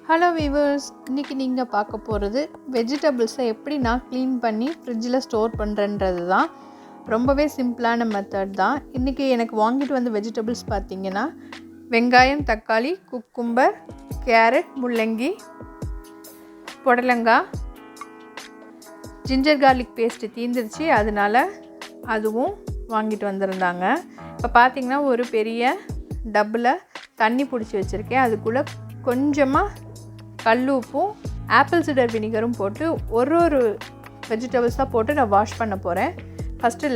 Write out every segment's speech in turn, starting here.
Hello viewers, இன்றைக்கி நீங்கள் பார்க்க போகிறது வெஜிடபிள்ஸை எப்படி நான் க்ளீன் பண்ணி ஃப்ரிட்ஜில் ஸ்டோர் பண்ணுறன்றது தான். ரொம்பவே சிம்பிளான மெத்தட் தான். இன்றைக்கி எனக்கு வாங்கிட்டு வந்த வெஜிடபிள்ஸ் பார்த்திங்கன்னா வெங்காயம், தக்காளி, குக்கும்பர், கேரட், முள்ளங்கி, புடலங்காய், ஜிஞ்சர் கார்லிக் பேஸ்ட்டு தீந்துருச்சு, அதனால் அதுவும் வாங்கிட்டு வந்திருந்தாங்க. இப்போ பார்த்திங்கன்னா ஒரு பெரிய டப்பில் தண்ணி பிடிச்சி வச்சுருக்கேன். அதுக்குள்ளே கொஞ்சமாக கல் உப்பும் ஆப்பிள் சிடர் வினிகரும் போட்டு ஒரு வெஜிடபிள்ஸாக போட்டு நான் வாஷ் பண்ண போகிறேன். ஃபஸ்ட்டு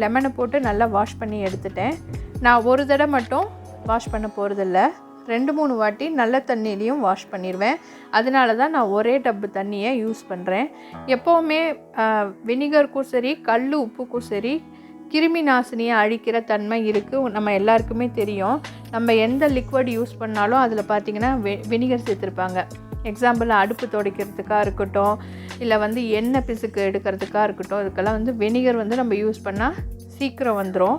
லெமனை போட்டு நல்லா வாஷ் பண்ணி எடுத்துட்டேன். நான் ஒரு தடவை மட்டும் வாஷ் பண்ண போகிறதில்ல, 2-3 வாட்டி நல்ல தண்ணியிலையும் வாஷ் பண்ணிடுவேன். அதனால தான் நான் ஒரே டப்பு தண்ணியை யூஸ் பண்ணுறேன். எப்போவுமே வினிகருக்கும் சரி கல் உப்புக்கும் சரி கிருமி நாசினியை அழிக்கிற தன்மை இருக்குது. நம்ம எல்லாருக்குமே தெரியும். நம்ம எந்த லிக்விட் யூஸ் பண்ணாலும் அதில் பார்த்திங்கன்னா வினிகர் சேர்த்துருப்பாங்க. எக்ஸாம்பிள் அடுப்பு துடைக்கிறதுக்காக இருக்கட்டும், இல்லை எண்ணெய் பிசுக்கு எடுக்கிறதுக்காக இருக்கட்டும், இதுக்கெல்லாம் வினிகர் நம்ம யூஸ் பண்ணால் சீக்கிரம் வந்துடும்.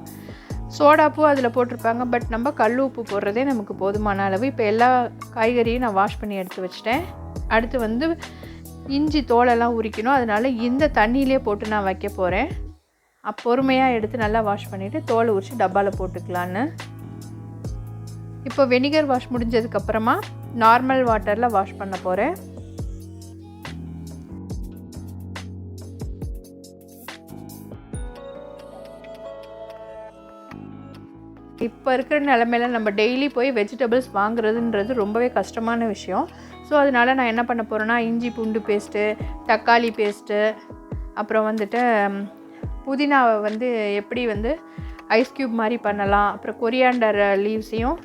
சோடாப்பூ அதில் போட்டிருப்பாங்க, பட் நம்ம கல் உப்பு போடுறதே நமக்கு போதுமான அளவு. இப்போ எல்லா காய்கறியும் நான் வாஷ் பண்ணி எடுத்து வச்சிட்டேன். அடுத்து இஞ்சி தோலெல்லாம் உரிக்கணும், அதனால் இந்த தண்ணியிலே போட்டு நான் வைக்க போகிறேன். பொறுமையாக எடுத்து நல்லா வாஷ் பண்ணிவிட்டு தோலை உரித்து டப்பாவில் போட்டுக்கலான்னு. இப்போ வெனிகர் வாஷ் முடிஞ்சதுக்கப்புறமா நார்மல் வாட்டரில் வாஷ் பண்ண போகிறேன். இப்போ இருக்கிற நிலமையில நம்ம டெய்லி போய் வெஜிடபிள்ஸ் வாங்குறதுன்றது ரொம்பவே கஷ்டமான விஷயம். ஸோ அதனால் நான் என்ன பண்ண போகிறேன்னா, இஞ்சி பூண்டு பேஸ்ட்டு, தக்காளி பேஸ்ட்டு, அப்புறம் புதினாவை எப்படி ஐஸ் க்யூப் மாதிரி பண்ணலாம், அப்புறம் கொரியாண்டர் லீவ்ஸையும்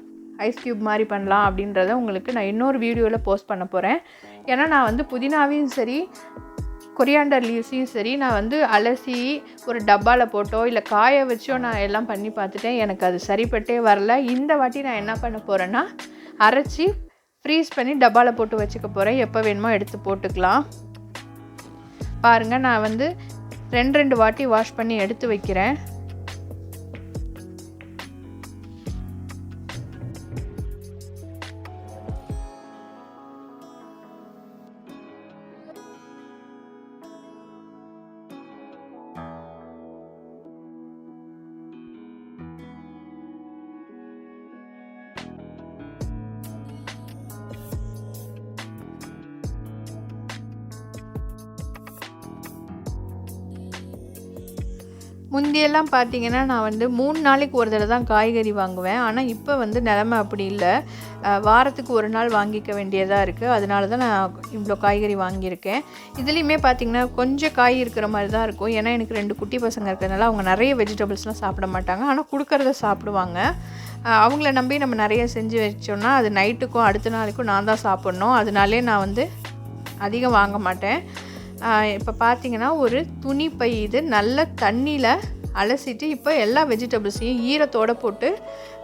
ஐஸ் க்யூப் மாதிரி பண்ணலாம் அப்படின்றத உங்களுக்கு நான் இன்னொரு வீடியோவில் போஸ்ட் பண்ண போகிறேன். ஏன்னா நான் புதினாவையும் சரி கொரியாண்டர் லீவ்ஸையும் சரி நான் அலசி ஒரு டப்பாவில் போட்டோ இல்லை காய வச்சோ நான் எல்லாம் பண்ணி பார்த்துட்டேன். எனக்கு அது சரிப்பட்டே வரல. இந்த வாட்டி நான் என்ன பண்ண போகிறேன்னா, அரைச்சி ஃப்ரீஸ் பண்ணி டப்பாவில் போட்டு வச்சுக்க போகிறேன். எப்போ வேணுமோ எடுத்து போட்டுக்கலாம். பாருங்கள், நான் 2 வாட்டி வாஷ் பண்ணி எடுத்து வைக்கிறேன். முந்தியெல்லாம் பார்த்திங்கன்னா நான் 3 நாளைக்கு ஒரு தடவை தான் காய்கறி வாங்குவேன். ஆனால் இப்போ நிலமை அப்படி இல்லை. வாரத்துக்கு ஒரு நாள் வாங்கிக்க வேண்டியதாக இருக்குது. அதனால தான் நான் இவ்வளோ காய்கறி வாங்கியிருக்கேன். இதுலேயுமே பார்த்திங்கன்னா கொஞ்சம் காய் இருக்கிற மாதிரி தான் இருக்கும். ஏன்னா எனக்கு 2 குட்டி பசங்க இருக்கிறதுனால அவங்க நிறைய வெஜிடபிள்ஸ்லாம் சாப்பிட மாட்டாங்க. ஆனால் கொடுக்கறத சாப்பிடுவாங்க. அவங்கள நம்பி நம்ம நிறைய செஞ்சு வச்சோன்னா அது நைட்டுக்கும் அடுத்த நாளைக்கும் நான் தான் சாப்பிட்ணும். அதனாலே நான் அதிகம் வாங்க மாட்டேன். இப்போ பார்த்திங்கன்னா ஒரு துணி பை இது நல்ல தண்ணியில் அலசிட்டு இப்போ எல்லா வெஜிடபிள்ஸையும் ஈரத்தோடு போட்டு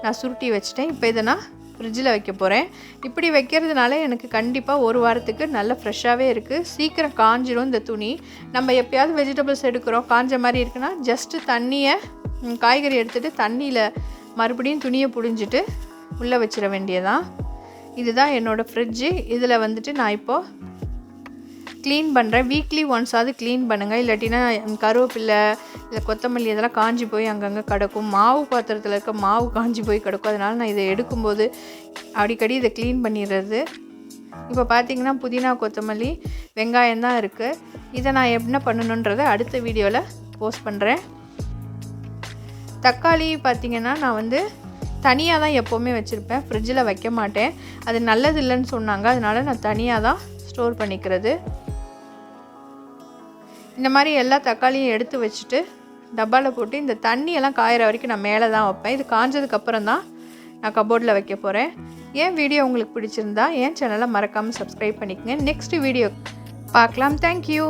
நான் சுருட்டி வச்சிட்டேன். இப்போ இதை நான் ஃப்ரிட்ஜில் வைக்க போகிறேன். இப்படி வைக்கிறதுனால எனக்கு கண்டிப்பாக ஒரு வாரத்துக்கு நல்ல ஃப்ரெஷ்ஷாகவே இருக்குது. சீக்கிரம் காஞ்சிரும் இந்த துணி. நம்ம எப்போயாவது வெஜிடபிள்ஸ் எடுக்கிறோம், காஞ்ச மாதிரி இருக்குன்னா ஜஸ்ட்டு தண்ணியை காய்கறி எடுத்துகிட்டு தண்ணியில் மறுபடியும் துணியை புழிஞ்சிட்டு உள்ளே வச்சிட வேண்டியதான். இதுதான் என்னோடய ஃப்ரிட்ஜு. இதில் நான் இப்போது க்ளீன் பண்ணுறேன். வீக்லி ஒன்ஸாவது க்ளீன் பண்ணுங்கள். இல்லாட்டினா கருவேப்பிலை இல்லை கொத்தமல்லி இதெல்லாம் காஞ்சி போய் அங்கங்கே கிடக்கும். மாவு பாத்திரத்தில் இருக்க மாவு காஞ்சி போய் கிடக்கும். அதனால் நான் இதை எடுக்கும்போது அடிக்கடி இதை க்ளீன் பண்ணிடுறது. இப்போ பார்த்திங்கன்னா புதினா, கொத்தமல்லி, வெங்காயம் தான் இருக்குது. இதை நான் என்ன பண்ணணுன்றதை அடுத்த வீடியோவில் போஸ்ட் பண்ணுறேன். தக்காளி பார்த்திங்கன்னா நான் தனியாக தான் எப்போவுமே வச்சுருப்பேன், ஃப்ரிட்ஜில் வைக்க மாட்டேன். அது நல்லது இல்லைன்னு சொன்னாங்க. அதனால் நான் தனியாக தான் ஸ்டோர் பண்ணிக்கிறது. இந்த மாதிரி எல்லா தக்காளியும் எடுத்து வச்சுட்டு டப்பாவில் போட்டு இந்த தண்ணியெல்லாம் காயிற வரைக்கும் நான் மேலே தான் வைப்பேன். இது காஞ்சதுக்கப்புறம் தான் நான் கபோர்டில் வைக்க போகிறேன். என் வீடியோ உங்களுக்கு பிடிச்சிருந்தா என் சேனலை மறக்காமல் சப்ஸ்கிரைப் பண்ணிக்கங்க. நெக்ஸ்ட் வீடியோ பார்க்கலாம். தேங்க்யூ.